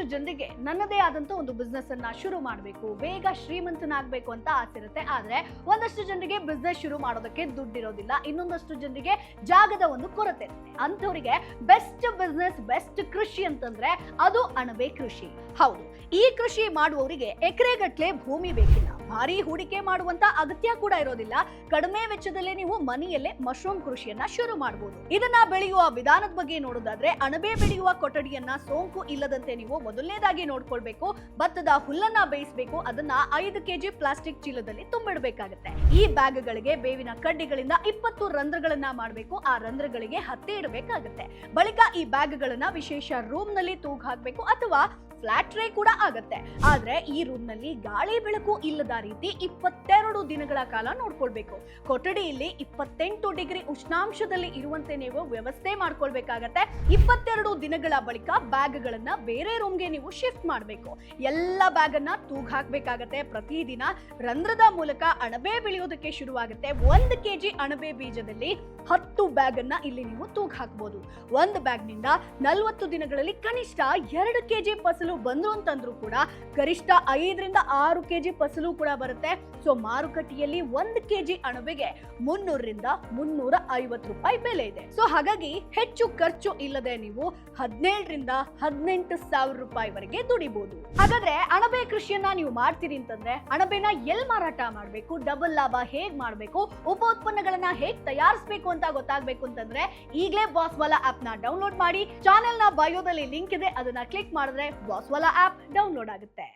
ಒಂದಷ್ಟು ಜನರಿಗೆ ನನ್ನದೇ ಆದಂತ ಒಂದು ಬಿಸ್ನೆಸ್ ಅನ್ನ ಶುರು ಮಾಡಬೇಕು, ಬೇಗ ಶ್ರೀಮಂತನಾಗಬೇಕು ಅಂತ ಆಸೆ ಇರುತ್ತೆ. ಆದ್ರೆ ಒಂದಷ್ಟು ಜನರಿಗೆ ಬಿಸ್ನೆಸ್ ಶುರು ಮಾಡೋದಕ್ಕೆ ದುಡ್ಡಿರೋದಿಲ್ಲ, ಇನ್ನೊಂದಷ್ಟು ಜನರಿಗೆ ಜಾಗದ ಒಂದು ಕೊರತೆ ಇರುತ್ತೆ. ಅಂಥವರಿಗೆ ಬೆಸ್ಟ್ ಬಿಸ್ನೆಸ್, ಬೆಸ್ಟ್ ಕೃಷಿ ಅಂತಂದ್ರೆ ಅದು ಅಣಬೆ ಕೃಷಿ. ಹೌದು, ಈ ಕೃಷಿ ಮಾಡುವವರಿಗೆ ಎಕರೆಗಟ್ಟಲೆ ಭೂಮಿ ಬೇಕಿಲ್ಲ, ಭಾರಿ ಹೂಡಿಕೆ ಮಾಡುವಂತ ಅಗತ್ಯ ಕೂಡ ಇರೋದಿಲ್ಲ. ಕಡಿಮೆ ವೆಚ್ಚದಲ್ಲೇ ನೀವು ಮನೆಯಲ್ಲೇ ಮಶ್ರೂಮ್ ಕೃಷಿಯನ್ನ ಶುರು ಮಾಡಬಹುದು. ಇದನ್ನ ಬೆಳೆಯುವ ವಿಧಾನದ ಬಗ್ಗೆ ನೋಡೋದಾದ್ರೆ, ಅಣಬೆ ಬೆಳೆಯುವ ಕೊಠಡಿಯನ್ನ ಸೋಂಕು ಇಲ್ಲದಂತೆ ನೀವು ಮೊದಲನೇದಾಗಿ ನೋಡ್ಕೊಳ್ಬೇಕು. ಭತ್ತದ ಹುಲ್ಲನ್ನ ಬೇಯಿಸಬೇಕು, ಅದನ್ನ 5 ಕೆಜಿ ಪ್ಲಾಸ್ಟಿಕ್ ಚೀಲದಲ್ಲಿ ತುಂಬಿಡಬೇಕಾಗುತ್ತೆ. ಈ ಬ್ಯಾಗ್ಗಳಿಗೆ ಬೇವಿನ ಕಡ್ಡಿಗಳಿಂದ 20 ರಂಧ್ರಗಳನ್ನ ಮಾಡಬೇಕು. ಆ ರಂಧ್ರಗಳಿಗೆ ಹತ್ತಿ ಇಡಬೇಕಾಗುತ್ತೆ. ಬಳಿಕ ಈ ಬ್ಯಾಗ್ಗಳನ್ನ ವಿಶೇಷ ರೂಮ್ ನಲ್ಲಿ ತೂಗು ಹಾಕಬೇಕು, ಅಥವಾ ಫ್ಲಾಟ್ ಟ್ರೇ ಕೂಡ ಆಗತ್ತೆ. ಆದ್ರೆ ಈ ರೂಮ್ ನಲ್ಲಿ ಗಾಳಿ ಬೆಳಕು ಇಲ್ಲದ ರೀತಿ 22 ದಿನಗಳ ಕಾಲ ನೋಡ್ಕೊಳ್ಬೇಕು. ಕೊಠಡಿಯಲ್ಲಿ 28 ಡಿಗ್ರಿ ಉಷ್ಣಾಂಶದಲ್ಲಿ ಇರುವಂತೆ ನೀವು ವ್ಯವಸ್ಥೆ ಮಾಡ್ಕೊಳ್ಬೇಕಾಗತ್ತೆ. 22 ದಿನಗಳ ಬಳಿಕ ಬ್ಯಾಗ್ಗಳನ್ನ ಬೇರೆ ರೂಮ್ಗೆ ನೀವು ಶಿಫ್ಟ್ ಮಾಡಬೇಕು. ಎಲ್ಲ ಬ್ಯಾಗ್ ಅನ್ನ ತೂಗು ಹಾಕ್ಬೇಕಾಗತ್ತೆ. ಪ್ರತಿದಿನ ರಂಧ್ರದ ಮೂಲಕ ಅಣಬೆ ಬೆಳೆಯೋದಕ್ಕೆ ಶುರುವಾಗುತ್ತೆ. 1 ಕೆಜಿ ಅಣಬೆ ಬೀಜದಲ್ಲಿ 10 ಬ್ಯಾಗ್ ಅನ್ನ ಇಲ್ಲಿ ನೀವು ತೂಗು ಹಾಕಬಹುದು. ಒಂದು ಬ್ಯಾಗ್ ನಿಂದ 40 ದಿನಗಳಲ್ಲಿ ಕನಿಷ್ಠ 2 ಕೆಜಿ ಫಸಲು ಬಂದ್ರು ಅಂತಂದ್ರೂ ಕೂಡ ಗರಿಷ್ಠ 5 ರಿಂದ 6 ಕೆಜಿ ಫಸಲು ಕೂಡ ಬರುತ್ತೆ. ಸೊ ಮಾರುಕಟ್ಟೆಯಲ್ಲಿ 1 ಕೆಜಿ ಅಣಬೆಗೆ 300 ರಿಂದ 350 ರೂಪಾಯಿ ಬೆಲೆ ಇದೆ. ಸೊ ಹಾಗಾಗಿ ಹೆಚ್ಚು ಖರ್ಚು ಇಲ್ಲದೆ ನೀವು 17 ರಿಂದ 18 ಸಾವಿರ ರೂಪಾಯಿವರೆಗೆ ದುಡಿಬಹುದು. ಹಾಗಾದ್ರೆ ಅಣಬೆ ಕೃಷಿಯನ್ನ ನೀವು ಮಾಡ್ತೀರಿ ಅಂತಂದ್ರೆ ಅಣಬೆನ ಎಲ್ಲಿ ಮಾರಾಟ ಮಾಡಬೇಕು, ಡಬಲ್ ಲಾಭ ಹೇಗ್ ಮಾಡಬೇಕು, ಉಪ ಉತ್ಪನ್ನಗಳನ್ನ ಹೇಗ್ ತಯಾರಿಸಬೇಕು ಅಂತ ಗೊತ್ತಾಗಬೇಕು ಅಂತಂದ್ರೆ ಈಗಲೇ ಬಾಸ್ವಾಲಾ ಆಪ್ ನ ಡೌನ್ಲೋಡ್ ಮಾಡಿ. ಚಾನೆಲ್ ನ ಬಯೋದಲ್ಲಿ ಲಿಂಕ್ ಇದೆ, ಅದನ್ನ ಕ್ಲಿಕ್ ಮಾಡಿದ್ರೆ ಬಾಸ್ವಾಲಾ ಆಪ್ ಡೌನ್ಲೋಡ್ ಆಗುತ್ತೆ.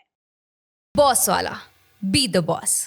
ಬಾಸ್ವಾಲಾ, ಬಿ ದ ಬಾಸ್.